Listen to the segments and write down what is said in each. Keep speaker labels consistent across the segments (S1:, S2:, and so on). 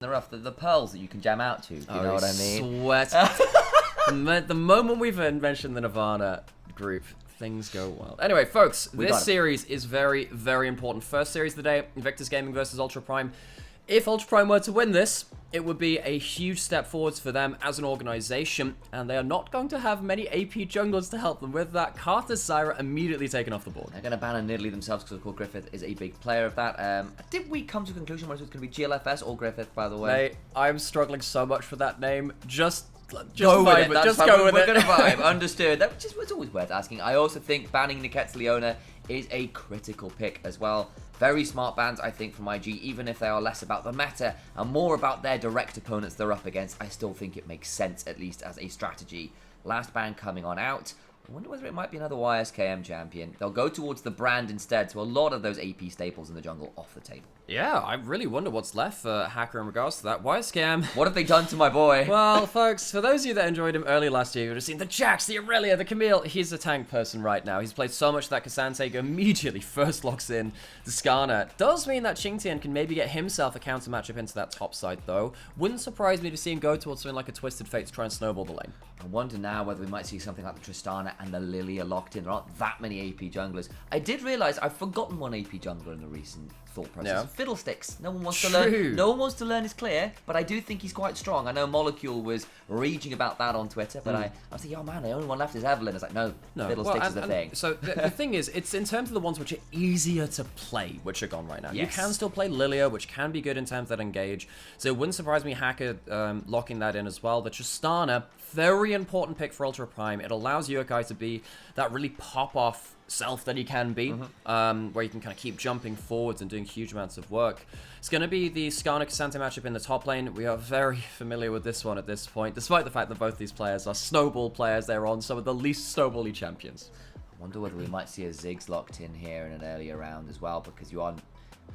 S1: the rough, the pearls that you can jam out to. Do you know what I mean?
S2: Sweat. The moment we've mentioned the Nirvana group, things go well. Anyway, folks, this series is very, very important. First series of the day, Invictus Gaming versus Ultra Prime. If Ultra Prime were to win this, it would be a huge step forwards for them as an organization, and they are not going to have many AP junglers to help them with that. Carter's Zyra immediately taken off the board.
S1: They're going to ban a Nidalee themselves because, of course, Griffith is a big player of that. Did we come to a conclusion whether it was going to be GLFS or Griffith, by the way?
S2: Mate, I'm struggling so much for that name. Just
S1: go with it.
S2: Just go with it.
S1: We're going to vibe. Understood. That just was always worth asking. I also think banning Niket's Leona is a critical pick as well. Very smart bans, I think, from IG, even if they are less about the meta and more about their direct opponents they're up against. I still think it makes sense, at least as a strategy. Last ban coming on out. I wonder whether it might be another YSKM champion. They'll go towards the brand instead, so a lot of those AP staples in the jungle off the table.
S2: Yeah, I really wonder what's left for Hacker in regards to that. YSKM.
S1: What have they done to my boy?
S2: Well, folks, for those of you that enjoyed him early last year, you would have seen the Jax, the Aurelia, the Camille. He's a tank person right now. He's played so much that Cassandra immediately first locks in the Skarner. Does mean that Qingtian can maybe get himself a counter matchup into that top side, though. Wouldn't surprise me to see him go towards something like a Twisted Fate to try and snowball the lane.
S1: I wonder now whether we might see something like the Tristana and the Lilia locked in. There aren't that many AP junglers. I did realise I've forgotten one AP jungler in the recent thought process.
S2: Yeah.
S1: Fiddlesticks. No one wants to learn. No one wants to learn is clear, but I do think he's quite strong. I know Molecule was raging about that on Twitter, but I was like, oh man, the only one left is Evelyn. It's like, no, Fiddlesticks is the thing.
S2: So the thing is, it's in terms of the ones which are easier to play, which are gone right now. Yes. You can still play Lilia, which can be good in terms that engage. So it wouldn't surprise me Hacker locking that in as well. The Tristana, very important pick for Ultra Prime. It allows Yokai to be that really pop-off self that he can be, where you can kind of keep jumping forwards and doing huge amounts of work. It's going to be the Skarner Cassandra matchup in the top lane. We are very familiar with this one at this point, despite the fact that both these players are snowball players. They're on some of the least snowbally champions.
S1: I wonder whether we might see a Ziggs locked in here in an earlier round as well, because you are,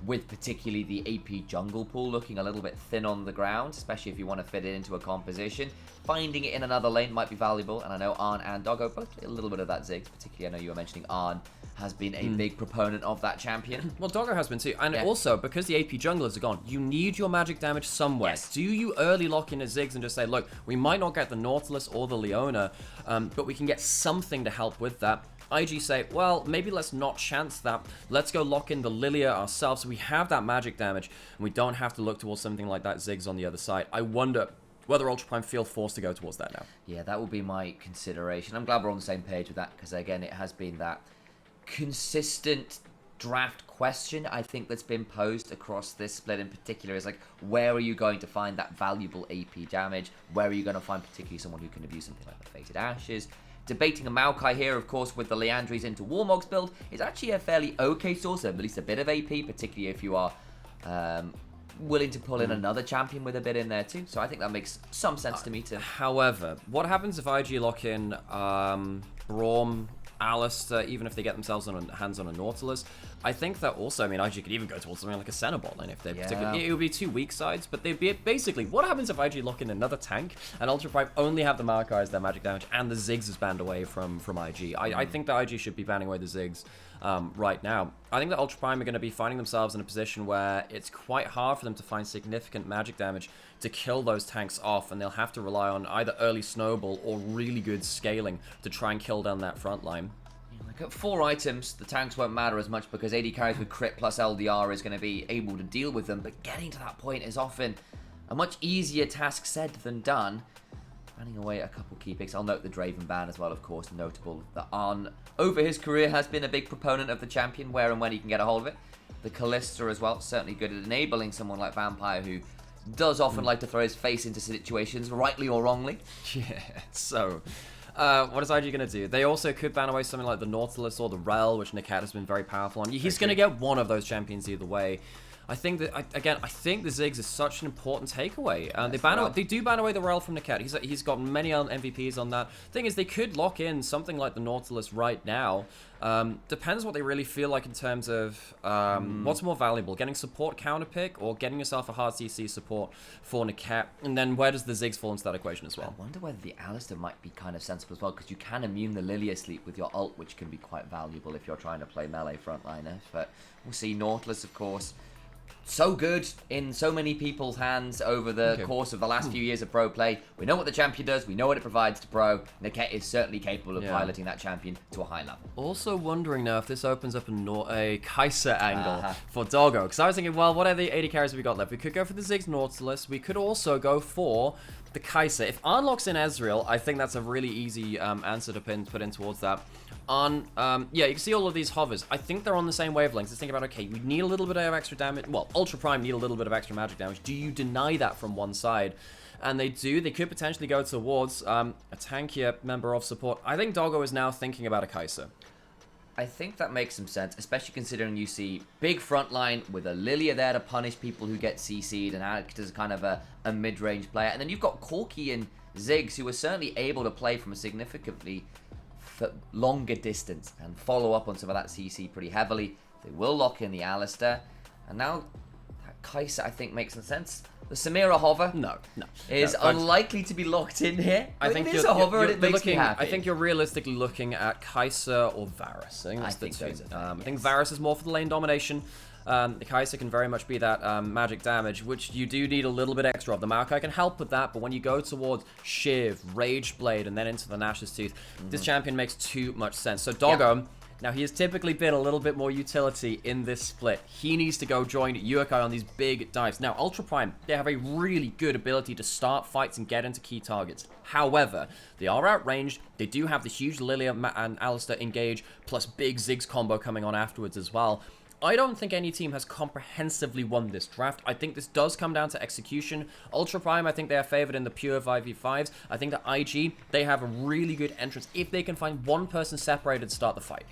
S1: with particularly the AP jungle pool looking a little bit thin on the ground, especially if you want to fit it into a composition. Finding it in another lane might be valuable, and I know Arn and Doggo both play a little bit of that Ziggs, particularly I know you were mentioning Arn has been a big proponent of that champion.
S2: Well, Doggo has been too, and also, because the AP junglers are gone, you need your magic damage somewhere. Yes. Do you early lock in a Ziggs and just say, look, we might not get the Nautilus or the Leona, but we can get something to help with that. IG say, well, maybe let's not chance that. Let's go lock in the Lilia ourselves so we have that magic damage and we don't have to look towards something like that Ziggs on the other side. I wonder whether Ultra Prime feel forced to go towards that now.
S1: Yeah, that would be my consideration. I'm glad we're on the same page with that because, again, it has been that consistent draft question, I think, that's been posed across this split in particular is like, where are you going to find that valuable AP damage? Where are you going to find particularly someone who can abuse something like the Fated Ashes? Debating a Maokai here, of course, with the Leandries into Warmog's build is actually a fairly okay source of at least a bit of AP, particularly if you are willing to pull in another champion with a bit in there too. So I think that makes some sense to me too.
S2: However, what happens if IG lock in Braum, Alistair, even if they get themselves on hands on a Nautilus? I think that also, I mean, IG could even go towards something like a Cenobot lane if they're particularly. It would be two weak sides, but they'd be basically, what happens if IG lock in another tank and Ultra Prime only have the Maokai as their magic damage and the Ziggs is banned away from IG? I think that IG should be banning away the Ziggs right now. I think that Ultra Prime are going to be finding themselves in a position where it's quite hard for them to find significant magic damage to kill those tanks off, and they'll have to rely on either early snowball or really good scaling to try and kill down that front line.
S1: Like at 4 items, the tanks won't matter as much because AD carries with crit plus LDR is going to be able to deal with them, but getting to that point is often a much easier task said than done. Banning away a couple key picks. I'll note the Draven ban as well, of course, notable that Arn, over his career, has been a big proponent of the champion, where and when he can get a hold of it. The Callista as well, certainly good at enabling someone like Vampire, who does often like to throw his face into situations, rightly or wrongly.
S2: Yeah, so what is IG going to do? They also could ban away something like the Nautilus or the Rel, which Niket has been very powerful on. He's going to get one of those champions either way. I think that, again, I think the Ziggs is such an important takeaway. They do ban away the Rel from Niket. He's got many MVPs on that. Thing is, they could lock in something like the Nautilus right now. Depends what they really feel like in terms of what's more valuable, getting support counter pick or getting yourself a hard CC support for Niket. And then where does the Ziggs fall into that equation as well?
S1: I wonder whether the Alistair might be kind of sensible as well, because you can immune the Lilia sleep with your ult, which can be quite valuable if you're trying to play melee frontliner. But we'll see. Nautilus, of course, so good in so many people's hands over the course of the last few years of pro play. We know what the champion does. We know what it provides to pro. Niket is certainly capable of piloting that champion to a high level.
S2: Also wondering now if this opens up a Kai'Sa angle for Doggo. Because I was thinking, well, what are the 80 carries we got left? We could go for the Ziggs Nautilus. We could also go for the Kai'Sa. If Arn locks in Ezreal, I think that's a really easy answer to put in towards that. Yeah, you can see all of these hovers. I think they're on the same wavelengths. Let's think about, okay, we need a little bit of extra damage. Well, Ultra Prime need a little bit of extra magic damage. Do you deny that from one side? And they do. They could potentially go towards a tankier member of support. I think Doggo is now thinking about a Kai'Sa.
S1: I think that makes some sense, especially considering you see big front line with a Lilia there to punish people who get CC'd and act as kind of a mid-range player. And then you've got Corki and Ziggs, who are certainly able to play from a significantly longer distance and follow up on some of that CC pretty heavily. They will lock in the Alistar. And now that Kai'Sa, I think, makes some sense. The Samira hover is unlikely to be locked in here. I think it is a hover and it makes me happy.
S2: I think you're realistically looking at Kai'Sa or Varus. I think those are I think Varus is more for the lane domination. The Kai'Sa can very much be that magic damage, which you do need a little bit extra of. The Maokai can help with that, but when you go towards Shiv, Rage Blade, and then into the Nash's Tooth, this champion makes too much sense. So Doggo, now he has typically been a little bit more utility in this split. He needs to go join Yukai on these big dives. Now, Ultra Prime, they have a really good ability to start fights and get into key targets. However, they are outranged. They do have the huge Lilia and Alistar engage, plus big Ziggs combo coming on afterwards as well. I don't think any team has comprehensively won this draft. I think this does come down to execution. Ultra Prime, I think they are favored in the pure 5v5s. I think that IG, they have a really good entrance if they can find one person separated to start the fight.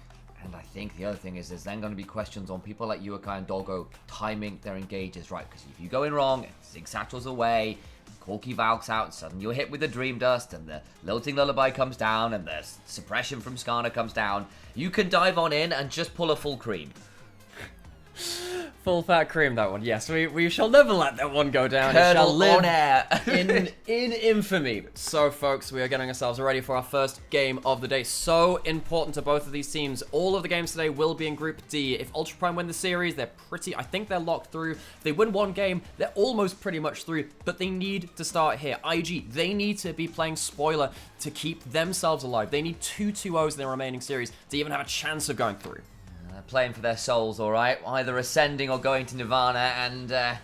S1: And I think the other thing is there's then going to be questions on people like Yukai and Doggo timing their engages, right? Because if you go in wrong, Zig Satchel's away, Corki Valk's out, and suddenly you're hit with the Dream Dust, and the Lilting Lullaby comes down, and the suppression from Skarner comes down, you can dive on in and just pull a full cream.
S2: Full fat cream, that one. Yes, we shall never let that one go down.
S1: Colonel
S2: it shall live
S1: on air.
S2: in infamy. So, folks, we are getting ourselves ready for our first game of the day. So important to both of these teams. All of the games today will be in Group D. If Ultra Prime win the series, I think they're locked through. If they win one game, they're almost pretty much through. But they need to start here. IG, they need to be playing spoiler to keep themselves alive. They need 2 2-0s in their remaining series to even have a chance of going through.
S1: Playing for their souls, all right, either ascending or going to Nirvana, and that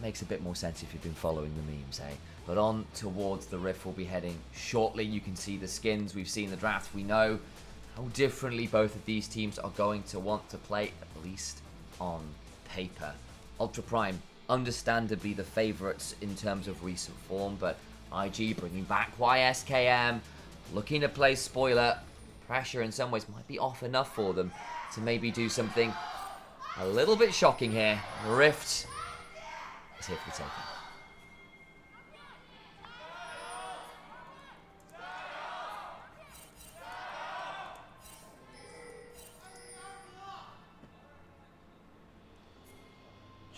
S1: makes a bit more sense if you've been following the memes, eh? But on towards the Rift we'll be heading shortly. You can see the skins, we've seen the draft, we know how differently both of these teams are going to want to play, at least on paper. Ultra Prime, understandably the favourites in terms of recent form, but IG bringing back YSKM, looking to play spoiler. Pressure in some ways might be off enough for them to maybe do something a little bit shocking here. Rift is here for the taking.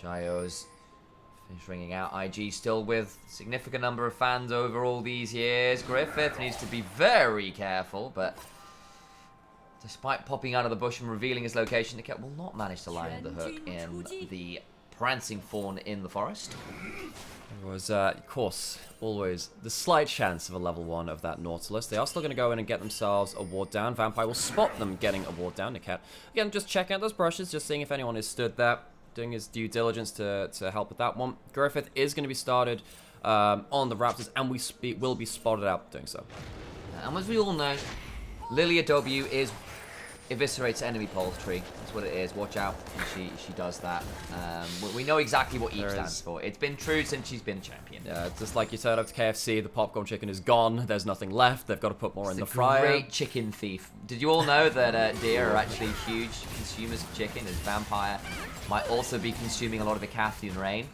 S1: Jayo's finished ringing out. IG still with significant number of fans over all these years. Griffith needs to be very careful, but despite popping out of the bush and revealing his location, Niket will not manage to line the hook in the prancing fawn in the forest.
S2: There was, of course, always the slight chance of a level 1 of that Nautilus. They are still going to go in and get themselves a ward down. Vampire will spot them getting a ward down. Niket, again, just checking out those brushes, just seeing if anyone is stood there, doing his due diligence to help with that one. Griffith is going to be started on the Raptors, and will be spotted out doing so.
S1: And as we all know, Lilia W is eviscerates enemy pulse tree. That's what it is. Watch out when she does that. We know exactly what E stands for. It's been true since she's been champion.
S2: Yeah, just like you turn up to KFC, the popcorn chicken is gone. There's nothing left. They've got to put more in the fryer.
S1: Great chicken thief. Did you all know that deer are actually huge consumers of chicken? As Vampire might also be consuming a lot of the Cathian Rain.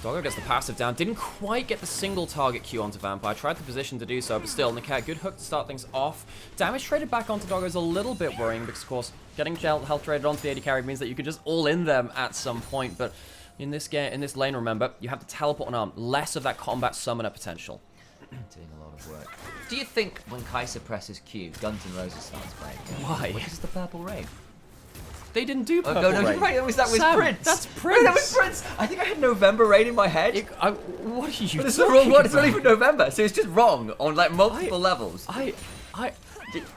S2: Doggo gets the passive down. Didn't quite get the single target Q onto Vampire. Tried the position to do so, but still, Niket, good hook to start things off. Damage traded back onto Doggo is a little bit worrying because, of course, getting health traded onto the 80 carry means that you can just all in them at some point. But in this game, in this lane, remember, you have the teleport on arm. Less of that combat summoner potential.
S1: Doing a lot of work. Do you think when Kai'Sa presses Q, Guns N' Roses starts playing?
S2: Why?
S1: Because it's the Purple Rain.
S2: They didn't do Purple
S1: Oh, no,
S2: Rain.
S1: you're right. That was
S2: Sam,
S1: Prince.
S2: That's
S1: No,
S2: Prince.
S1: that was Prince. I think I had November Rain in my head.
S2: What are you
S1: But it's the wrong
S2: talking
S1: one. It's not
S2: about?
S1: even November. So it's just wrong on like multiple levels.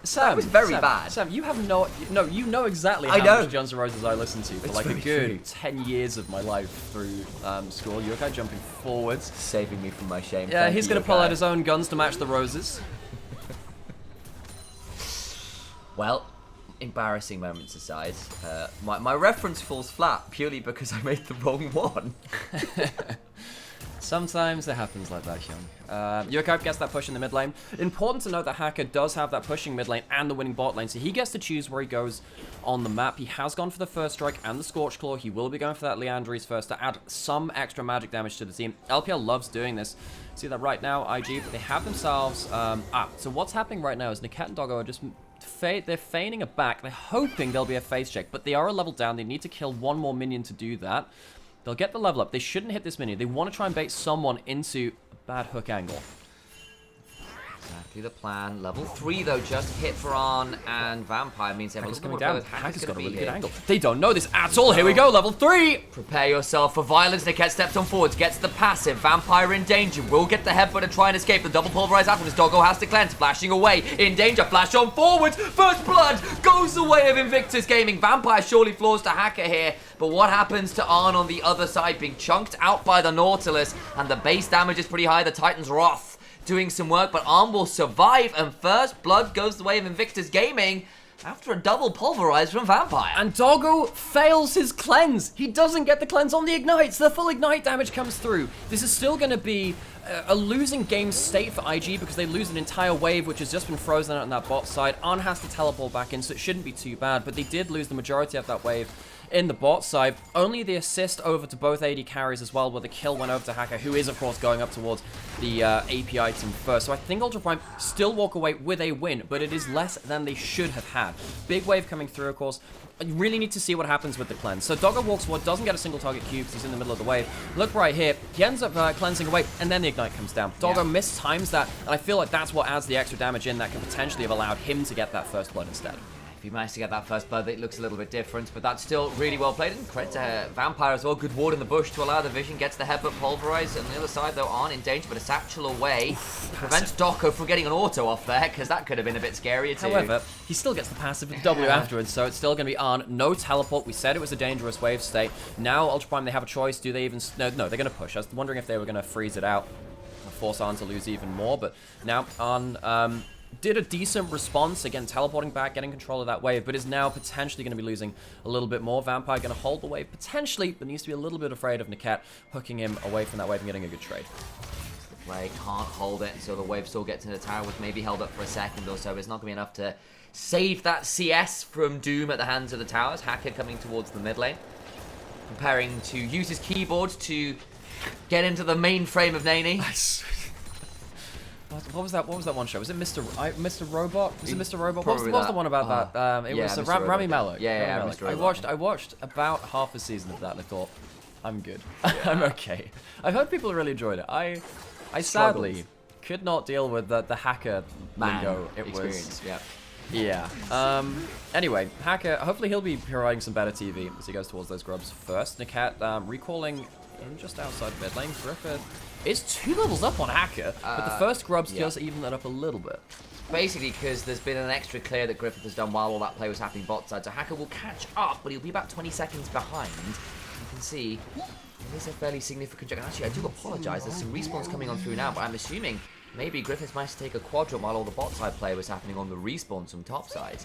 S2: Sam,
S1: That was very
S2: Sam,
S1: bad.
S2: Sam, you have you know exactly
S1: I
S2: how
S1: know.
S2: much Guns N' Roses I listened to for
S1: It's
S2: like a
S1: very
S2: good
S1: true.
S2: 10 years of my life through school. Yokai jumping forwards.
S1: Saving me from my shame.
S2: Yeah,
S1: Thank
S2: he's
S1: you,
S2: gonna pull
S1: Yokai.
S2: out his own guns to match the roses.
S1: Well, embarrassing moments aside, my reference falls flat purely because I made the wrong one.
S2: Sometimes it happens like that, Hyun. Yokai gets that push in the mid lane. Important to note that Hacker does have that pushing mid lane and the winning bot lane, so he gets to choose where he goes on the map. He has gone for the first strike and the Scorch Claw. He will be going for that Leandries first to add some extra magic damage to the team. LPL loves doing this. See that right now, IG, they have themselves... so what's happening right now is Niket and Doggo are just... They're feigning a back. They're hoping there'll be a face check, but they are a level down. They need to kill one more minion to do that. They'll get the level up. They shouldn't hit this minion. They want to try and bait someone into a bad hook angle.
S1: Exactly the plan. Level 3 though, just hit for On and Vampire means they have a
S2: Hacker's
S1: little
S2: coming
S1: more
S2: down.
S1: Hacker's
S2: Hacker's got a
S1: going to
S2: really
S1: be
S2: good
S1: here.
S2: angle. They don't know this at all. Here we go, level 3.
S1: Prepare yourself for violence. Niket steps on forwards, gets the passive. Vampire in danger. Will get the headbutt and try and escape. The double pulverized afterwards. Doggo has to cleanse. Flashing away. In danger. Flash on forwards. First blood goes the way of Invictus Gaming. Vampire surely floors to Hacker here. But what happens to Arn on the other side? Being chunked out by the Nautilus. And the base damage is pretty high. The Titan's Wrath doing some work, but Arm will survive, and first blood goes the way of Invictus Gaming after a double pulverize from Vampire.
S2: And Doggo fails his cleanse. He doesn't get the cleanse on the ignites. The full ignite damage comes through. This is still going to be a losing game state for IG because they lose an entire wave, which has just been frozen out on that bot side. Arn has to teleport back in, so it shouldn't be too bad, but they did lose the majority of that wave in the bot side. Only the assist over to both AD carries as well, where the kill went over to Hacker, who is, of course, going up towards the AP item first. So I think Ultra Prime still walk away with a win, but it is less than they should have had. Big wave coming through, of course. You really need to see what happens with the cleanse. So Doggo walks forward, doesn't get a single target Q because he's in the middle of the wave. Look right here. He ends up cleansing away, and then the ignite comes down. Doggo mistimes that, and I feel like that's what adds the extra damage in that can potentially have allowed him to get that first blood instead.
S1: If he managed to get that first blood, it looks a little bit different, but that's still really well played. And credit to Vampire as well. Good ward in the bush to allow the vision. Gets the headbutt pulverized. On the other side, though, Arn in danger, but a satchel away. Prevents Doggo from getting an auto off there, because that could have been a bit scarier too.
S2: However, he still gets the passive with the W afterwards, so it's still going to be Arn. No teleport. We said it was a dangerous wave state. Now, Ultra Prime, they have a choice. Do they even... No, they're going to push. I was wondering if they were going to freeze it out and force Arn to lose even more, but now Arn... did a decent response, again, teleporting back, getting control of that wave, but is now potentially going to be losing a little bit more. Vampire going to hold the wave, potentially, but needs to be a little bit afraid of Niket hooking him away from that wave and getting a good trade.
S1: The play can't hold it, so the wave still gets in the tower, which maybe held up for a second or so. It's not going to be enough to save that CS from doom at the hands of the towers. Hacker coming towards the mid lane, preparing to use his keyboard to get into the mainframe of Nani.
S2: Nice. What was that? What was that one show? Was it Mr. Robot? Was it Mr. Robot? What was the one about that? It was Rami Malek.
S1: Yeah,
S2: Malek.
S1: Mr. Robot.
S2: I watched about half a season of that and I thought, I'm good. I'm okay. I've heard people really enjoyed it. I sadly could not deal with the hacker lingo. It
S1: experience.
S2: was. Yeah. Anyway, Hacker, hopefully he'll be providing some better TV as he goes towards those grubs first. Niket recalling in just outside mid lane. Griffith is 2 levels up on Hacker, but the first grubs just even that up a little bit.
S1: Basically, because there's been an extra clear that Griffith has done while all that play was happening bot side, so Hacker will catch up, but he'll be about 20 seconds behind. You can see it is a fairly significant jump. Actually, I do apologise. There's some respawns coming on through now, but I'm assuming maybe Griffith managed to take a quadrant while all the bot side play was happening on the respawns from top side.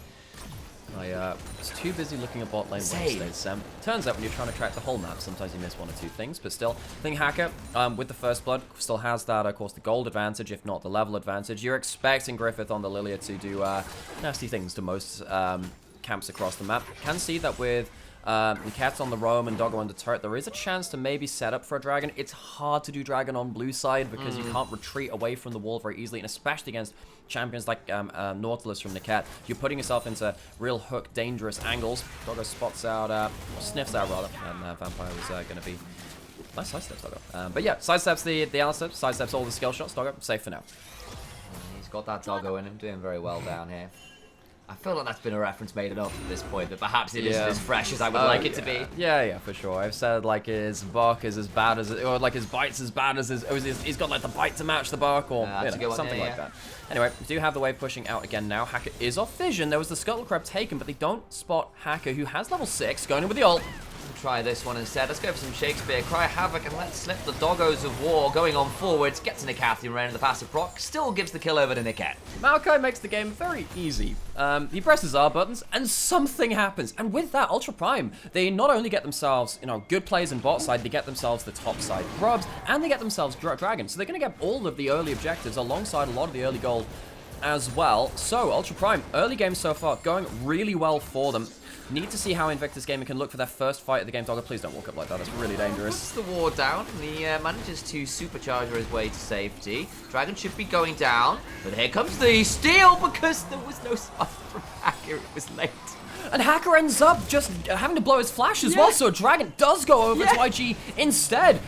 S2: I was too busy looking at bot lane Wednesdays, Sam. Turns out when you're trying to track the whole map, sometimes you miss 1 or 2 things, but still, I think Hacker, with the first blood, still has that, of course, the gold advantage, if not the level advantage. You're expecting Griffith on the Lilia to do nasty things to most camps across the map. Can see that with Niket's on the roam and Doggo on the turret, there is a chance to maybe set up for a dragon. It's hard to do dragon on blue side because you can't retreat away from the wall very easily, and especially against champions like Nautilus from Niket, you're putting yourself into real hook dangerous angles. Doggo spots out, sniffs out rather, and Vampire was going to be nice sidesteps Doggo. But yeah, sidesteps the Alistair, sidesteps all the skill shots. Doggo safe for now.
S1: He's got that Doggo in him, doing very well down here. I feel like that's been a reference made enough at this point, that perhaps it isn't as fresh as I would like it to be.
S2: Yeah, for sure. I've said, like, his bark is as bad as, or like his bite's as bad as he's got like the bite to match the bark, or something like that. Anyway, we do have the wave pushing out again now. Hacker is off vision. There was the Scuttle Crab taken, but they don't spot Hacker, who has level 6, going in with the ult.
S1: Try this one instead. Let's go for some Shakespeare, cry havoc, and let's slip the doggos of war going on forwards. Gets into Catherine Rain in the passive proc, still gives the kill over to Niket.
S2: Maokai makes the game very easy. He presses R buttons, and something happens. And with that, Ultra Prime, they not only get themselves, good plays in bot side, they get themselves the top side grubs, and they get themselves Dragon. So they're going to get all of the early objectives alongside a lot of the early gold as well. So, Ultra Prime, early game so far, going really well for them. Need to see how Invictus Gaming can look for their first fight of the game. Dogger, please don't walk up like that. That's really dangerous.
S1: Puts the ward down, and he manages to supercharge his way to safety. Dragon should be going down, but here comes the steal because there was no spot from Hacker. It was late.
S2: And Hacker ends up just having to blow his flash as well, so Dragon does go over to IG instead,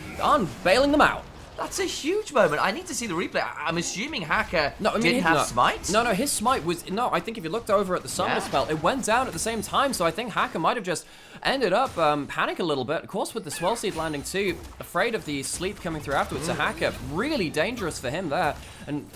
S2: bailing them out.
S1: That's a huge moment. I need to see the replay. I'm assuming Hacker didn't have smite?
S2: No, his smite was... No, I think if you looked over at the summoner spell, it went down at the same time, so I think Hacker might have just ended up panic a little bit. Of course, with the Swell Seed landing too, afraid of the sleep coming through afterwards. So Hacker, really dangerous for him there, and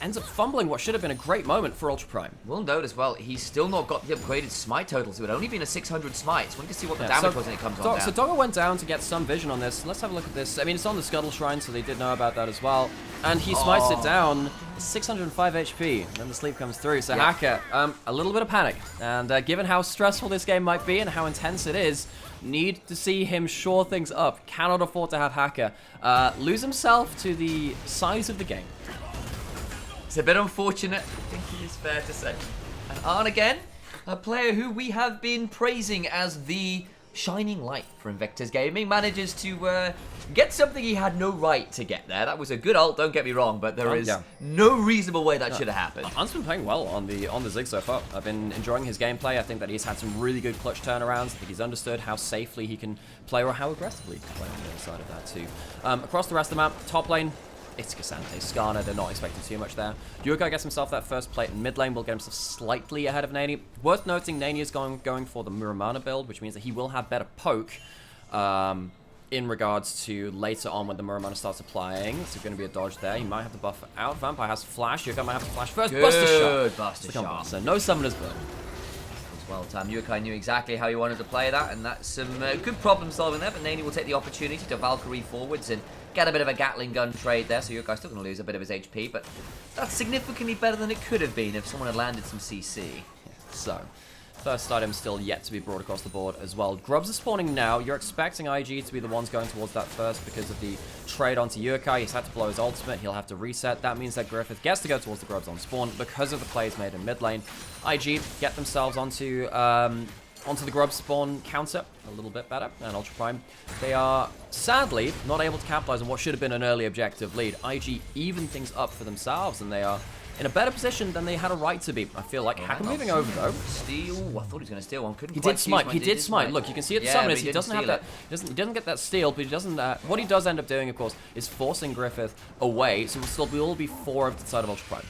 S2: ends up fumbling what should have been a great moment for Ultra Prime.
S1: We'll note as well, he's still not got the upgraded smite total, so it had only been a 600 smite. So we can see what the damage was when it comes on down.
S2: So Dogger went down to get some vision on this. Let's have a look at this. I mean, it's on the Scuttle Shrine, so they did know about that as well. And he smites it down, 605 HP. And then the sleep comes through. So Hacker, a little bit of panic. And given how stressful this game might be and how intense it is, need to see him shore things up. Cannot afford to have Hacker lose himself to the size of the game.
S1: It's a bit unfortunate, I think it is fair to say. And Arn again, a player who we have been praising as the shining light for Invictus Gaming, manages to get something he had no right to get there. That was a good ult, don't get me wrong, but there is no reasonable way that should have happened.
S2: Arn's been playing well on the Zig so far. I've been enjoying his gameplay. I think that he's had some really good clutch turnarounds. I think he's understood how safely he can play or how aggressively he can play on the other side of that too. Across the rest of the map, top lane, it's Cassante. Skarner, they're not expecting too much there. Yuka gets himself that first plate in mid lane, will get himself slightly ahead of Nani. Worth noting, Nani is going for the Muramana build, which means that he will have better poke in regards to later on when the Muramana starts applying. So going to be a dodge there. He might have to buff out. Vampire has flash. Yuka might have to flash first. Buster shot.
S1: Buster shot.
S2: So no summoner's build.
S1: Well, Tam Yukai knew exactly how he wanted to play that, and that's some good problem solving there, but Nani will take the opportunity to Valkyrie forwards and get a bit of a Gatling gun trade there, so Yukai's still going to lose a bit of his HP, but that's significantly better than it could have been if someone had landed some CC.
S2: Yeah, so, first item still yet to be brought across the board as well. Grubs are spawning now. You're expecting IG to be the ones going towards that first because of the trade onto Yukai. He's had to blow his ultimate. He'll have to reset. That means that Griffith gets to go towards the Grubs on spawn because of the plays made in mid lane. IG get themselves onto the Grub spawn counter a little bit better, and Ultra Prime, they are sadly not able to capitalize on what should have been an early objective lead. IG even things up for themselves, and they are in a better position than they had a right to be. I feel like Hacker moving over though.
S1: Steal. I thought he was going to steal one. Couldn't
S2: he did smite. He did smite. Look, you can see at the summoners he doesn't have that. He doesn't get that steal, but he doesn't. What he does end up doing, of course, is forcing Griffith away. So will all be 4 of the side of Ultra Prime.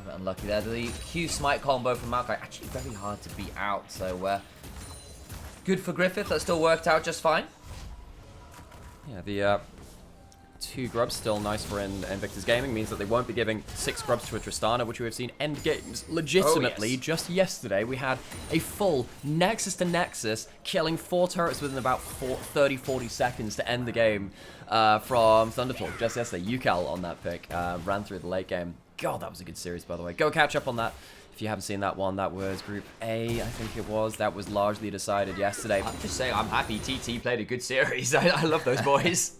S1: Yeah. Unlucky there. The Q smite combo from Maokai actually very hard to beat out. So good for Griffith. That still worked out just fine.
S2: Yeah. The 2 grubs still nice for Invictus Gaming, means that they won't be giving 6 grubs to a Tristana, which we have seen end games legitimately. Just yesterday we had a full Nexus to Nexus killing 4 turrets within about 30-40 seconds to end the game from Thunderfall. Just yesterday, UCal on that pick ran through the late game. God, that was a good series, by the way. Go catch up on that if you haven't seen that one. That was Group A, I think it was. That was largely decided yesterday.
S1: I'm just saying, I'm happy TT played a good series. I love those boys.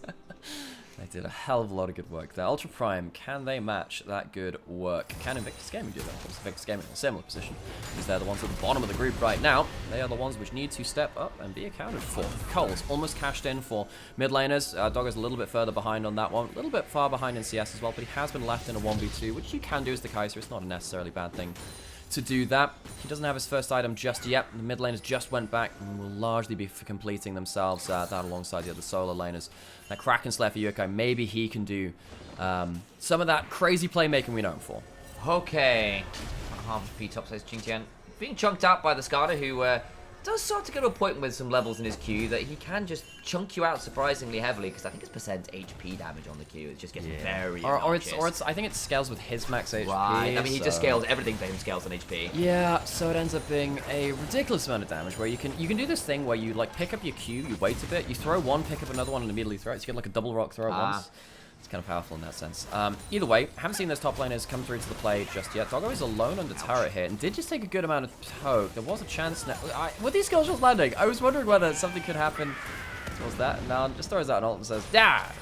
S2: They did a hell of a lot of good work there. Ultra Prime, can they match that good work? Can Invictus Gaming do that? Of course, Invictus Gaming in a similar position, because they're the ones at the bottom of the group right now. They are the ones which need to step up and be accounted for. Cole's almost cashed in for mid laners. Dogger's a little bit further behind on that one. A little bit far behind in CS as well, but he has been left in a 1v2, which you can do as the Kaiser. It's not a necessarily bad thing to do that. He doesn't have his first item just yet. The mid laners just went back and will largely be for completing themselves that alongside the other solo laners. Now Kraken Slayer for Yukai, maybe he can do some of that crazy playmaking we know him for.
S1: Okay. half HP top says Xingtian. Being chunked out by the Skada, who does start to get to a point with some levels in his Q that he can just chunk you out surprisingly heavily, because I think it's percent HP damage on the Q. It just gets very obnoxious.
S2: Or it's I think it scales with his max HP.
S1: Right. I mean, he just scales everything for him, scales on HP.
S2: Yeah, so it ends up being a ridiculous amount of damage where you can do this thing where you like pick up your Q, you wait a bit, you throw one, pick up another one, and immediately throw it. So you get like a double rock throw at once. It's kind of powerful in that sense. Either way, haven't seen those top laners come through to the play just yet. Doggo is alone under turret here and did just take a good amount of poke. There was a chance now. Were these skill shots landing? I was wondering whether something could happen. What was that? Now just throws out an ult and says,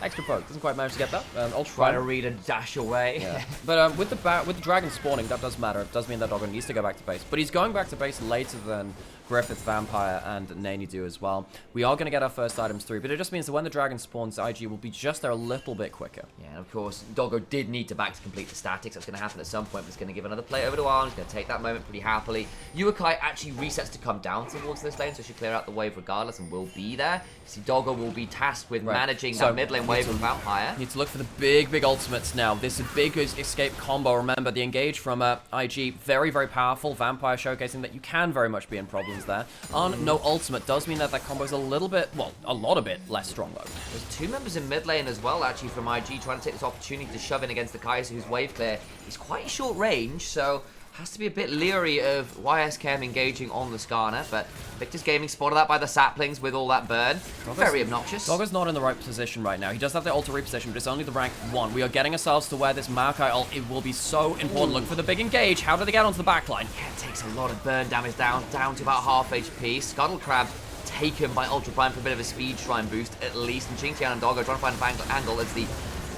S2: extra poke. Doesn't quite manage to get that. Ultra
S1: Trying to read a dash away.
S2: Yeah. But with the dragon spawning, that does matter. It does mean that Doggo needs to go back to base. But he's going back to base later than Griffith, Vampire, and Nani do as well. We are going to get our first items through, but it just means that when the dragon spawns, IG will be just there a little bit quicker.
S1: Yeah, and of course, Doggo did need to back to complete the statics. That's going to happen at some point, but it's going to give another play over to Arm. He's going to take that moment pretty happily. Uakai actually resets to come down towards this lane, so she'll clear out the wave regardless and will be there. You see, Doggo will be tasked with managing that mid lane wave with Vampire.
S2: Need to look for the big ultimates now. This is a big escape combo. Remember, the engage from IG, very, very powerful. Vampire showcasing that you can very much be in problems there. No ultimate does mean that combo is a little bit, well, a lot of it less strong though.
S1: There's two members in mid lane as well, actually, from IG, trying to take this opportunity to shove in against the Kaiser, whose wave clear is quite short range, so has to be a bit leery of YSKM engaging on the Skarner, but Victor's Gaming spotted that by the saplings with all that burn. Very obnoxious.
S2: Doggo's not in the right position right now. He does have the ultra reposition, but it's only the rank 1. We are getting ourselves to where this Maokai ult, it will be so important. Look for the big engage. How do they get onto the backline?
S1: Yeah, it takes a lot of burn damage down to about half HP. Scuttle Crab taken by Ultra Prime for a bit of a speed shrine boost at least, and Xingtian and Doggo trying to find an angle as the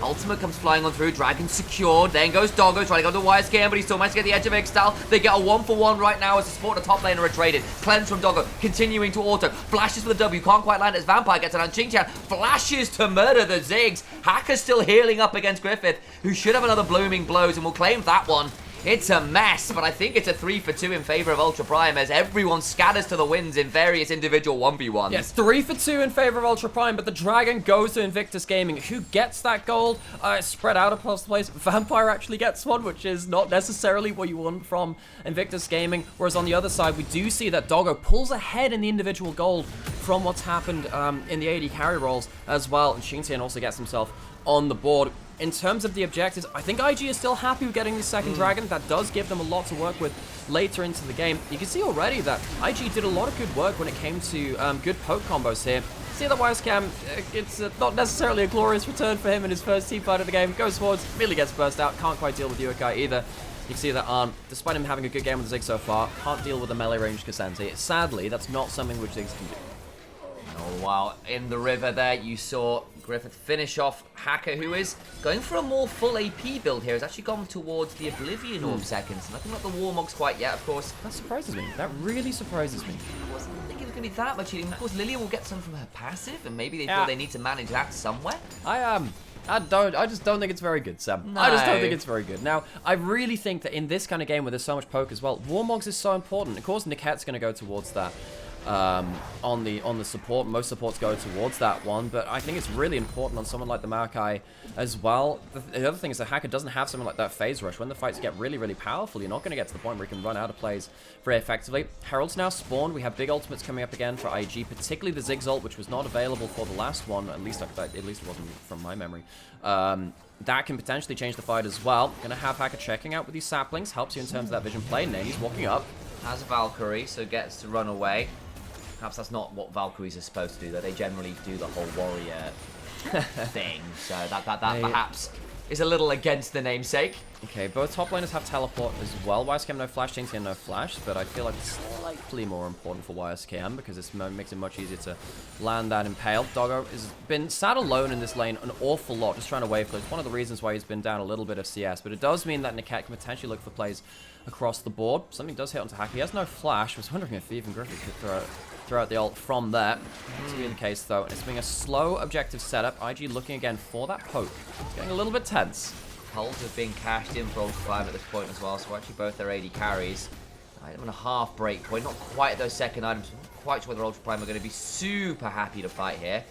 S1: ultimate comes flying on through. Dragon secured. Then goes Doggo trying to go to YSKM, but he still managed to get the edge of Extal. They get a 1-for-1 right now as the support and top laner are traded. Cleanse from Doggo, continuing to auto. Flashes for the W. Can't quite land as Vampire gets it on. Xingtian flashes to murder the Ziggs. Hacker's still healing up against Griffith, who should have another blooming blows and will claim that one. It's a mess, but I think it's a 3-for-2 in favor of Ultra Prime as everyone scatters to the winds in various individual 1v1s.
S2: Yes, 3-for-2 in favor of Ultra Prime, but the Dragon goes to Invictus Gaming. Who gets that gold? Spread out across the place. Vampire actually gets one, which is not necessarily what you want from Invictus Gaming. Whereas on the other side, we do see that Doggo pulls ahead in the individual gold from what's happened in the AD carry roles as well. And Xingtian also gets himself on the board. In terms of the objectives, I think IG is still happy with getting the second dragon. That does give them a lot to work with later into the game. You can see already that IG did a lot of good work when it came to good poke combos here. See that YSKM, it's not necessarily a glorious return for him in his first team fight of the game. Goes forwards, really gets burst out, can't quite deal with Uakai either. You can see that despite him having a good game with Ziggs so far, can't deal with the melee range Cassandra. Sadly, that's not something which Ziggs can do.
S1: Oh wow, in the river there you saw Griffith finish off Hacker, who is going for a more full AP build here. Has actually gone towards the Oblivion Orb seconds. Nothing like the Warmogs quite yet, of course.
S2: That surprises me. That really surprises me.
S1: I wasn't thinking it was going to be that much healing. Of course, Lilia will get some from her passive, and maybe they feel they need to manage that somewhere.
S2: I just don't think it's very good, Sam.
S1: No.
S2: I just don't think it's very good. Now, I really think that in this kind of game where there's so much poke as well, Warmogs is so important. Of course, Niket's going to go towards that. On the support, most supports go towards that one, but I think it's really important on someone like the Maokai as well. The other thing is that Hacker doesn't have something like that phase rush. When the fights get really, really powerful, you're not going to get to the point where you can run out of plays very effectively. Herald's now spawned. We have big ultimates coming up again for IG, particularly the Ziggs ult, which was not available for the last one, at least it wasn't from my memory. That can potentially change the fight as well. Gonna have Hacker checking out with these saplings, helps you in terms of that vision play. Nani's walking up.
S1: Has a Valkyrie, so gets to run away. Perhaps that's not what Valkyries are supposed to do, though. They generally do the whole warrior thing. So that perhaps is a little against the namesake.
S2: Okay, both top laners have teleport as well. YSKM no flash, Xingtian no flash, but I feel like it's slightly more important for YSKM because it makes it much easier to land that impale. Doggo has been sat alone in this lane an awful lot, just trying to wave clear. It's one of the reasons why he's been down a little bit of CS, but it does mean that Niket can potentially look for plays across the board. Something does hit onto Hacker. He has no flash. I was wondering if even Griffith could throw out the ult from there. To be the case though, and it's being a slow objective setup. IG looking again for that poke. It's getting a little bit tense.
S1: Hulls have been cashed in for Ultra Prime at this point as well, so actually both their AD carries. Item and a half break point, not quite at those second items. Not quite sure whether Ultra Prime are going to be super happy to fight here.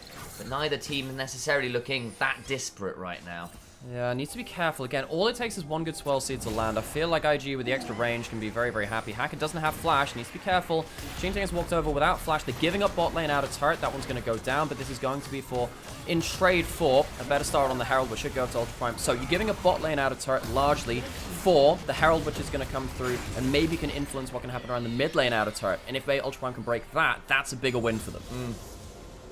S1: but neither team necessarily looking that disparate right now.
S2: Yeah, needs to be careful. Again, all it takes is one good swirl seed to land. I feel like IG with the extra range can be very, very happy. Hacker doesn't have flash. Needs to be careful. Xingting has walked over without flash. They're giving up bot lane out of turret. That one's going to go down, but this is going to be for in trade for a better start on the Herald, which should go to Ultra Prime. So you're giving up bot lane out of turret largely for the Herald, which is going to come through and maybe can influence what can happen around the mid lane out of turret. And if Ultra Prime can break that, that's a bigger win for them.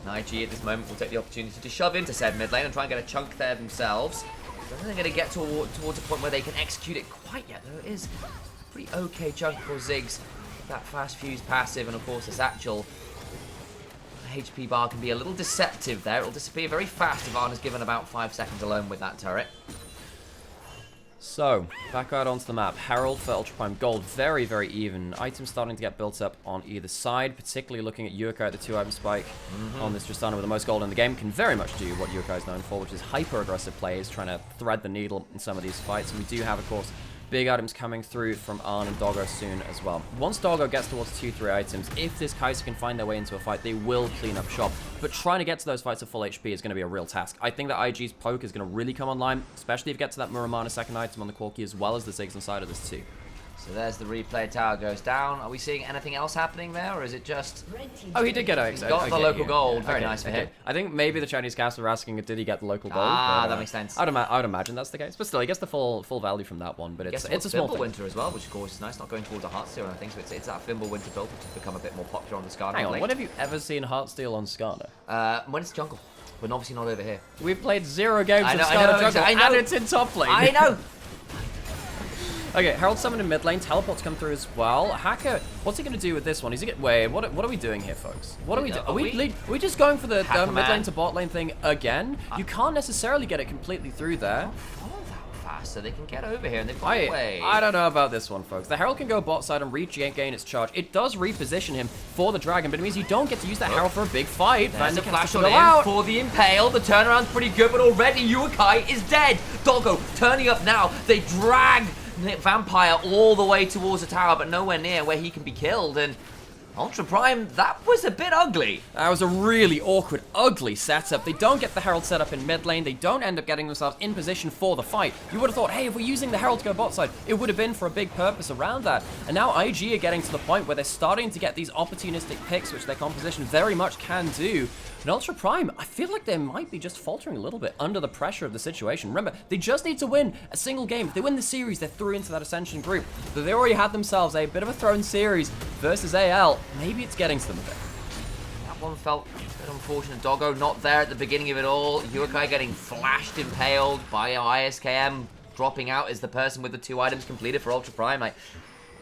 S1: IG at this moment will take the opportunity to shove into said mid lane and try and get a chunk there themselves. I don't think they're going to get towards a point where they can execute it quite yet, though it is a pretty okay chunk for Ziggs. That fast fuse passive, and of course the satchel. The HP bar can be a little deceptive there. It'll disappear very fast if Arna's given about 5 seconds alone with that turret.
S2: So, back out onto the map. Herald for Ultra Prime Gold. Very, very even. Items starting to get built up on either side, particularly looking at Yuka at the 2-item spike on this Tristana with the most gold in the game. Can very much do what Yuka is known for, which is hyper-aggressive plays, trying to thread the needle in some of these fights. And we do have, of course, big items coming through from Arn and Doggo soon as well. Once Doggo gets towards 2-3 items, if this Kai'Sa can find their way into a fight, they will clean up shop. But trying to get to those fights at full HP is going to be a real task. I think that IG's poke is going to really come online, especially if you get to that Muramana second item on the Corki as well as the Ziggs inside of this too.
S1: So there's the replay, tower goes down. Are we seeing anything else happening there, or is it just...
S2: Oh, he did get it.
S1: He got the local gold. Very nice for him.
S2: I think maybe the Chinese cast were asking, did he get the local gold?
S1: Ah, that makes sense.
S2: I would imagine that's the case. But still, he gets the full value from that one. But it's a small thing.
S1: Winter as well, which of course is nice. Not going towards a Heartsteel and I think so. It's that Winter build which has become a bit more popular on the Skarner.
S2: Hang on, what have you ever seen Heartsteel on Skarner?
S1: When it's jungle, but obviously not over here.
S2: We've played 0 games of Skarner jungle, and it's in top lane.
S1: I know.
S2: Okay, Herald summoned in mid lane, teleports come through as well. Hacker, what's he going to do with this one? Is he get wait? What are we doing here, folks? What are we doing? Are we just going for the mid lane to bot lane thing again? You can't necessarily get it completely through there.
S1: So they can get over here and they've got away.
S2: I don't know about this one, folks. The Herald can go bot side and gain its charge. It does reposition him for the dragon, but it means you don't get to use the Herald for a big fight.
S1: There's a flash on in for the Impale. The turnaround's pretty good, but already Yukai is dead. Doggo turning up now. They drag Vampire all the way towards the tower, but nowhere near where he can be killed. And Ultra Prime, that was a bit ugly.
S2: That was a really awkward, ugly setup. They don't get the Herald set up in mid lane. They don't end up getting themselves in position for the fight. You would have thought, hey, if we're using the Herald to go bot side, it would have been for a big purpose around that. And now IG are getting to the point where they're starting to get these opportunistic picks, which their composition very much can do. And Ultra Prime, I feel like they might be just faltering a little bit under the pressure of the situation. Remember, they just need to win a single game. If they win the series, they're through into that Ascension group. But they already had themselves a bit of a thrown series versus AL. Maybe it's getting to them a bit.
S1: That one felt a bit unfortunate. Doggo not there at the beginning of it all. Yukai getting flashed, impaled by ISKM. Dropping out as the person with the 2 items completed for Ultra Prime. Like,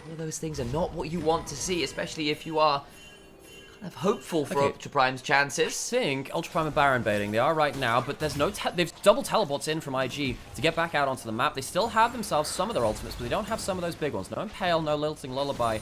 S1: all of those things are not what you want to see, especially if you are kind of hopeful for Ultra Prime's chances.
S2: I think Ultra Prime are Baron baiting. They are right now, but there's no they've double teleports in from IG to get back out onto the map. They still have themselves some of their ultimates, but they don't have some of those big ones. No Impale, no Lilting Lullaby.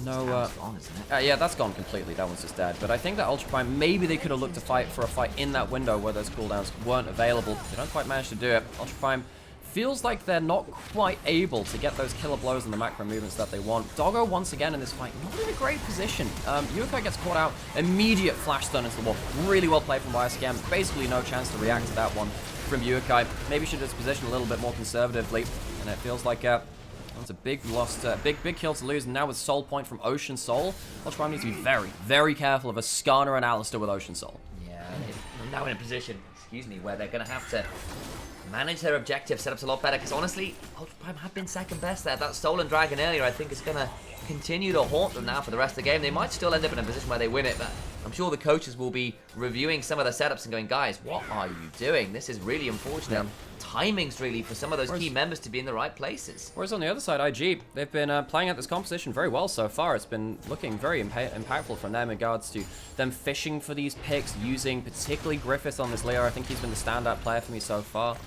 S2: No,
S1: gone, isn't it?
S2: Yeah, that's gone completely. That one's just dead. But I think that Ultra Prime, maybe they could have looked to fight for a fight in that window where those cooldowns weren't available. They don't quite manage to do it. Ultra Prime feels like they're not quite able to get those killer blows and the macro movements that they want. Doggo, once again in this fight, not in a great position. Yukai gets caught out, immediate flash stun into the wall. Really well played from YSKM. Basically no chance to react to that one from Yukai. Maybe should have positioned a little bit more conservatively. And it feels like that's a big loss, big kill to lose. And now with Soul Point from Ocean Soul, Ultra Prime needs to be very, very careful of a Skarner and Alistair with Ocean Soul.
S1: Yeah, they're now in a position, where they're going to have to manage their objective. Setup's a lot better, because honestly, Ultra Prime have been second best there. That Stolen Dragon earlier, I think, is going to continue to haunt them now for the rest of the game. They might still end up in a position where they win it, but I'm sure the coaches will be reviewing some of their setups and going, guys, what are you doing? This is really unfortunate. Yeah. Timings, really, for some of those key members to be in the right places.
S2: Whereas on the other side, IG, they've been playing out this composition very well so far. It's been looking very impactful from them in regards to them fishing for these picks, using particularly Griffith on this Leo. I think he's been the standout player for me so far,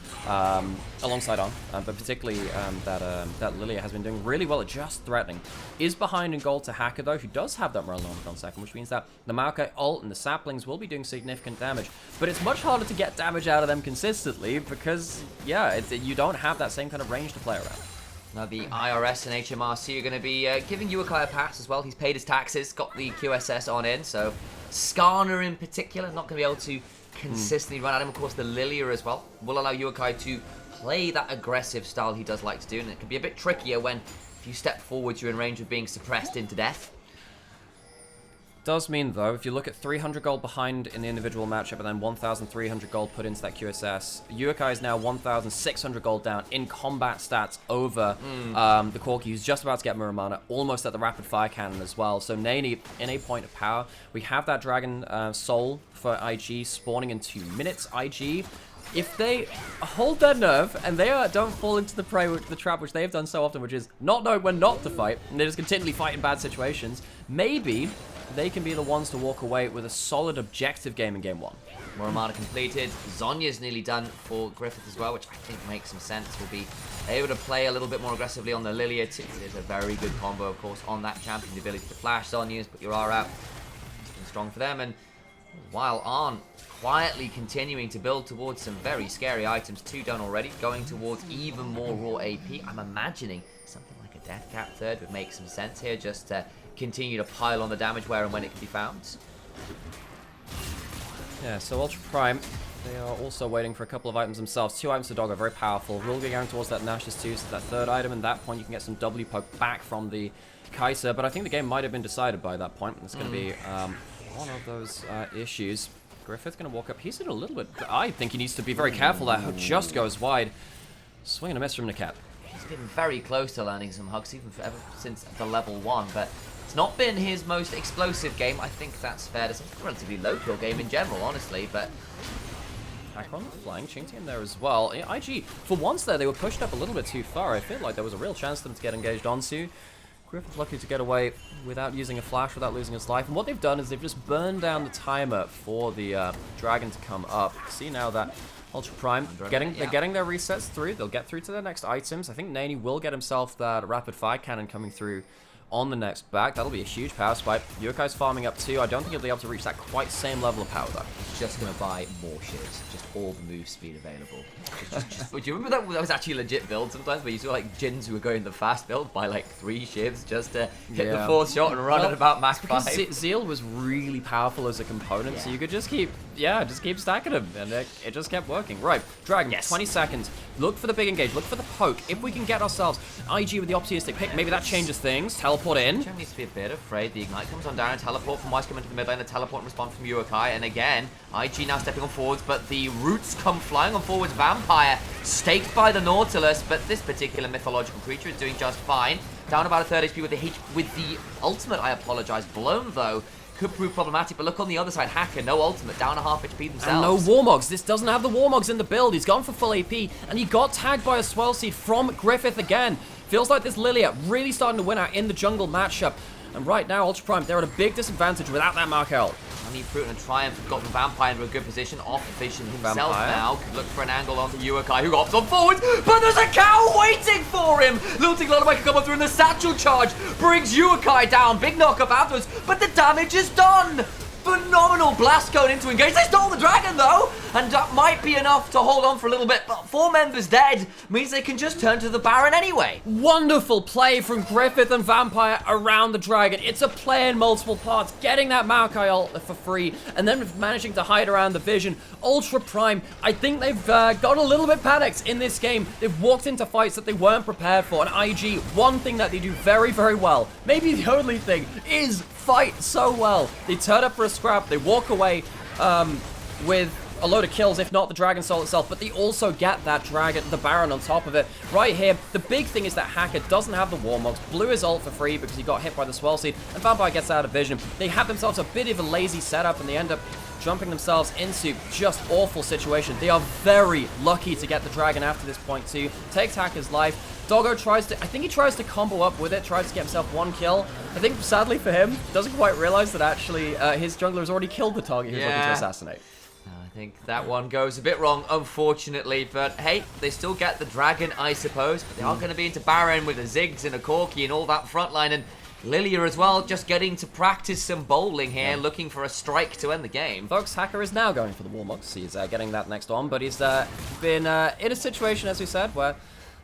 S2: alongside on. But particularly that Lilia has been doing really well at just threatening. Is behind in gold to Hacker, though, who does have that Morello on second, which means that the Maokai ult and the saplings will be doing significant damage. But it's much harder to get damage out of them consistently because, yeah, you don't have that same kind of range to play around.
S1: Now the IRS and HMRC are going to be giving Yukai a pass as well. He's paid his taxes, got the QSS on in, so Skarner in particular not going to be able to consistently run at him. Of course, the Lilia as well will allow Yukai to play that aggressive style he does like to do, and it can be a bit trickier when if you step forward, you're in range of being suppressed into death.
S2: Does mean, though, if you look at 300 gold behind in the individual matchup and then 1,300 gold put into that QSS, Yukai is now 1,600 gold down in combat stats over the Corki, who's just about to get Muramana, almost at the rapid fire cannon as well. So Nani in a point of power. We have that Dragon Soul for IG spawning in 2 minutes. IG, if they hold their nerve and they don't fall into the trap, which they have done so often, which is not knowing when not to fight, and they just continually fight in bad situations, maybe they can be the ones to walk away with a solid objective game in Game 1.
S1: Muramana completed. Zonya's nearly done for Griffith as well, which I think makes some sense. We'll be able to play a little bit more aggressively on the Lilia too. There's a very good combo, of course, on that champion. The ability to flash Zonya's, put your R out. It's been strong for them. And while Arn quietly continuing to build towards some very scary items, 2 done already, going towards even more raw AP. I'm imagining something like a Death Cap third would make some sense here, just to continue to pile on the damage where and when it can be found.
S2: Yeah, so Ultra Prime, they are also waiting for a couple of items themselves. 2 items to Dog are very powerful. Rule going towards that Nash's 2, so that 3rd item, and at that point you can get some W poke back from the Kai'Sa, but I think the game might have been decided by that point. It's going to be one of those issues. Griffith's going to walk up. He's in a little bit... I think he needs to be very careful. That hook just goes wide. Swing and a miss from Niket.
S1: He's been very close to landing some hooks, even ever since the level 1, but it's not been his most explosive game. I think that's fair to say. It's a relatively low kill game in general, honestly, but...
S2: Akron flying Chinty in there as well. IG, for once there, they were pushed up a little bit too far. I feel like there was a real chance for them to get engaged onto. Griffith's lucky to get away without using a flash, without losing his life. And what they've done is they've just burned down the timer for the dragon to come up. See now that Ultra Prime, they're getting their resets through. They'll get through to their next items. I think Nani will get himself that rapid fire cannon coming through on the next back. That'll be a huge power spike. Yukai's farming up too. I don't think he'll be able to reach that quite same level of power though.
S1: He's just going to buy more ships. Just all the move speed available. Do you remember that was actually a legit build sometimes where you saw like Jins who were going the fast build by like 3 ships just to hit the 4th shot and run at about max 5?
S2: Zeal was really powerful as a component, so you could just keep stacking him, and it just kept working. Right, Dragon, 20 seconds. Look for the big engage, look for the poke. If we can get ourselves IG with the opportunistic pick, maybe that changes things. Teleport in.
S1: Jim needs to be a bit afraid. The ignite comes on down, teleport from Weiss coming into the mid lane, a teleport and response from Yukai, and again, IG now stepping on forwards, but the roots come flying on forwards. Vampire staked by the Nautilus, but this particular mythological creature is doing just fine. Down about a 3rd HP with the ultimate, I apologize, blown though. Could prove problematic, but look on the other side, Hacker, no ultimate, down a half HP themselves.
S2: And no Warmogs. This doesn't have the Warmogs in the build. He's gone for full AP, and he got tagged by a Swell Seed from Griffith again. Feels like this Lilia really starting to win out in the jungle matchup. And right now, Ultra Prime, they're at a big disadvantage without that Markel.
S1: Fruit and Triumph have gotten Vampire into a good position. Off Vision himself now. Could look for an angle onto Yukai, who hops on forwards, but there's a cow waiting for him! Lilting Lullaby can come up through, and the satchel charge brings Yukai down. Big knock-up afterwards, but the damage is done! Phenomenal blast going into engage. They stole the dragon though, and that might be enough to hold on for a little bit, but 4 members dead means they can just turn to the Baron anyway.
S2: Wonderful play from Griffith and Vampire around the dragon. It's a play in multiple parts, getting that Maokai ult for free, and then managing to hide around the Vision. Ultra Prime, I think they've got a little bit panicked in this game. They've walked into fights that they weren't prepared for, and IG, one thing that they do very, very well, maybe the only thing, is fight so well. They turn up for a scrap, they walk away with a load of kills, if not the Dragon Soul itself, but they also get that Dragon, the Baron on top of it. Right here, the big thing is that Hacker doesn't have the Warmogs, blew his ult for free because he got hit by the Swell Seed, and Vampire gets out of vision. They have themselves a bit of a lazy setup, and they end up jumping themselves into just awful situation. They are very lucky to get the Dragon after this point too. Takes Hacker's life. Doggo tries to, I think he tries to combo up with it, tries to get himself 1 kill. I think, sadly for him, doesn't quite realize that actually his jungler has already killed the target he was looking to assassinate.
S1: I think that one goes a bit wrong, unfortunately, but hey, they still get the dragon, I suppose, but they are going to be into Baron with a Ziggs and a Corki and all that front line, and Lilia as well, just getting to practice some bowling here, looking for a strike to end the game.
S2: Folks, Hacker is now going for the Warmogs. He's getting that next on, but he's been in a situation, as we said, where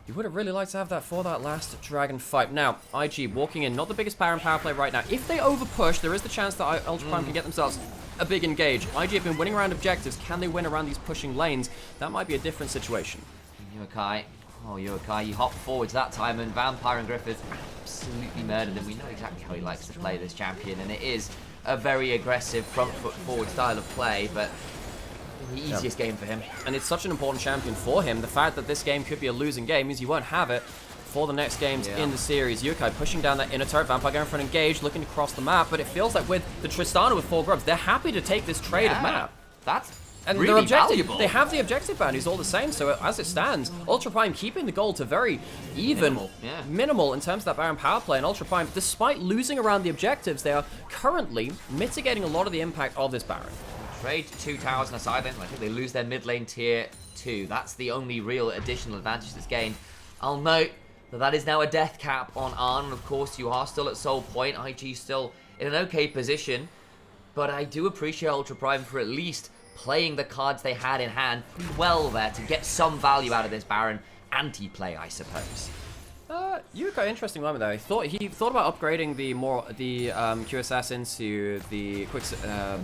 S2: you would have really liked to have that for that last dragon fight. Now, IG walking in, not the biggest power and power play right now. If they overpush, there is the chance that Ultra Prime can get themselves a big engage. IG have been winning around objectives. Can they win around these pushing lanes? That might be a different situation.
S1: Yokai. Oh, Yokai, you hop forwards that time, and Vampire and Griffith absolutely murdered him. We know exactly how he likes to play this champion, and it is a very aggressive front foot forward style of play, but the easiest game for him.
S2: And it's such an important champion for him. The fact that this game could be a losing game means you won't have it for the next games in the series. Yokai pushing down that inner turret, Vampire going for an engage, looking to cross the map, but it feels like with the Tristana with 4 grubs, they're happy to take this trade of map.
S1: That's
S2: and
S1: really
S2: their objective,
S1: valuable.
S2: They have the objective bounties all the same, so as it stands, Ultra Prime keeping the goal to very even, minimal in terms of that Baron power play, and Ultra Prime, despite losing around the objectives, they are currently mitigating a lot of the impact of this Baron.
S1: Trade 2 towers on a side lane. I think they lose their mid lane tier 2. That's the only real additional advantage that's gained. I'll note that is now a death cap on Arn, and of course you are still at Soul Point. IG still in an okay position, but I do appreciate Ultra Prime for at least playing the cards they had in hand pretty well there to get some value out of this Baron anti-play, I suppose.
S2: Yuka, interesting moment though. He thought about upgrading the QSS into the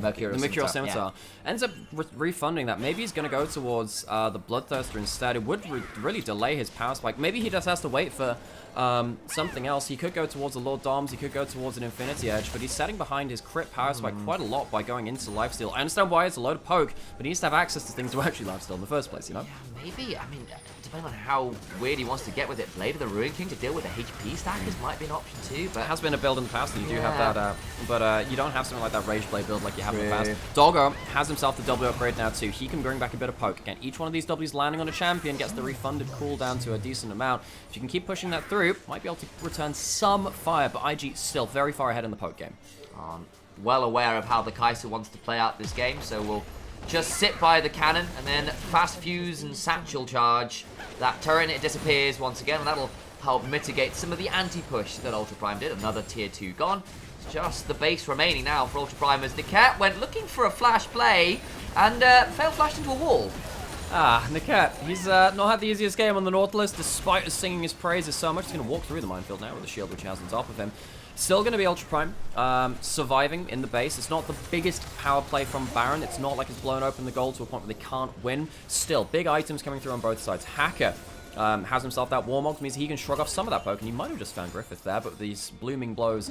S2: Mercurial Scimitar. Ends up refunding that. Maybe he's going to go towards the Bloodthirster instead. It would really delay his power spike. Maybe he just has to wait for something else. He could go towards the Lord Doms. He could go towards an Infinity Edge, but he's setting behind his crit power spike quite a lot by going into lifesteal. I understand why it's a load of poke, but he needs to have access to things to actually lifesteal in the first place, you know?
S1: Yeah, maybe. I mean, depending on how weird he wants to get with it, Blade of the Ruin King to deal with the HP stackers might be an option too. But
S2: it has been a build in the past, and you do have that, but you don't have something like that Rage Blade build like you have in the past. Doggo has himself the W upgrade now too. He can bring back a bit of poke. Again, each one of these Ws landing on a champion gets the refunded cooldown to a decent amount. If you can keep pushing that through, might be able to return some fire, but IG still very far ahead in the poke game.
S1: Well aware of how the Kai'Sa wants to play out this game, so we'll just sit by the cannon and then fast fuse and satchel charge that turret. It disappears once again, and that'll help mitigate some of the anti-push that Ultra Prime did. Another tier 2 gone. It's just the base remaining now for Ultra Prime as Niket went looking for a flash play and failed flashed into a wall.
S2: Niket, he's not had the easiest game on the Nautilus, despite singing his praises so much. He's going to walk through the minefield now with the shield which he has on top of him. Still going to be Ultra Prime, surviving in the base. It's not the biggest power play from Baron. It's not like it's blown open the goal to a point where they can't win. Still, big items coming through on both sides. Hacker has himself that Warmog, means he can shrug off some of that poke, and he might have just found Griffith there, but with these blooming blows,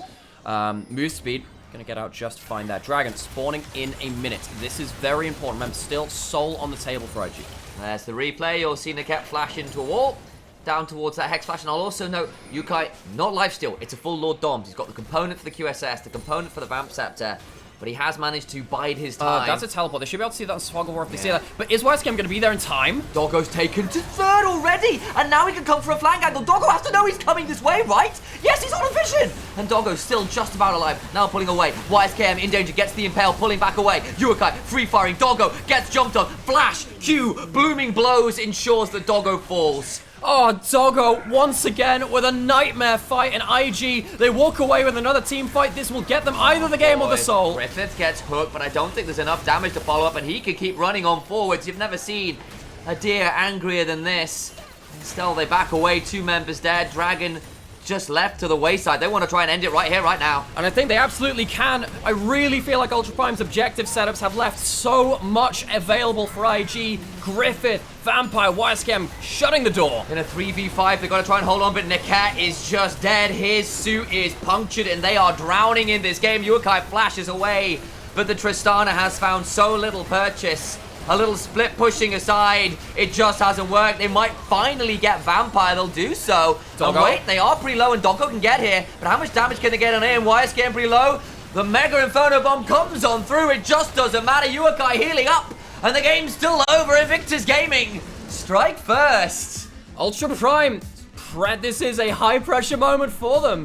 S2: move speed, going to get out just fine there. Dragon spawning in a minute. This is very important. Remember, still soul on the table for IG.
S1: There's the replay. You'll see Niket flash into a wall, down towards that Hex Flash, and I'll also note, Yukai, not lifesteal, it's a full Lord Doms. He's got the component for the QSS, the component for the Vamp Scepter, but he has managed to bide his time.
S2: That's a teleport. They should be able to see that on Swoggle War if they see that. But is Wisecam going to be there in time?
S1: Doggo's taken to 3rd already, and now he can come for a flank angle. Doggo has to know he's coming this way, right? Yes, he's on a vision! And Doggo's still just about alive, now pulling away. Wisecam in danger, gets the Impale, pulling back away. Yukai free-firing, Doggo gets jumped on. Flash, Q, blooming blows, ensures that Doggo falls.
S2: Oh, Doggo once again with a nightmare fight, and IG, they walk away with another team fight. This will get them either the game or the soul.
S1: Griffith gets hooked, but I don't think there's enough damage to follow up, and he can keep running on forwards. You've never seen a deer angrier than this. And still, they back away, 2 members dead. Dragon just left to the wayside. They want to try and end it right here, right now.
S2: And I think they absolutely can. I really feel like Ultra Prime's objective setups have left so much available for IG. Griffith, Vampire, Wisecam shutting the door.
S1: In a 3v5, they've got to try and hold on, but Niket is just dead. His suit is punctured, and they are drowning in this game. Yukai flashes away, but the Tristana has found so little purchase. A little split pushing aside. It just hasn't worked. They might finally get Vampire. They'll do so.
S2: Doggo.
S1: And wait, they are pretty low, and Doggo can get here. But how much damage can they get on him? Wise getting pretty low. The Mega Inferno Bomb comes on through. It just doesn't matter. Yukai healing up. And the game's still over. Invictus Gaming strike first.
S2: Ultra Prime, this is a high pressure moment for them.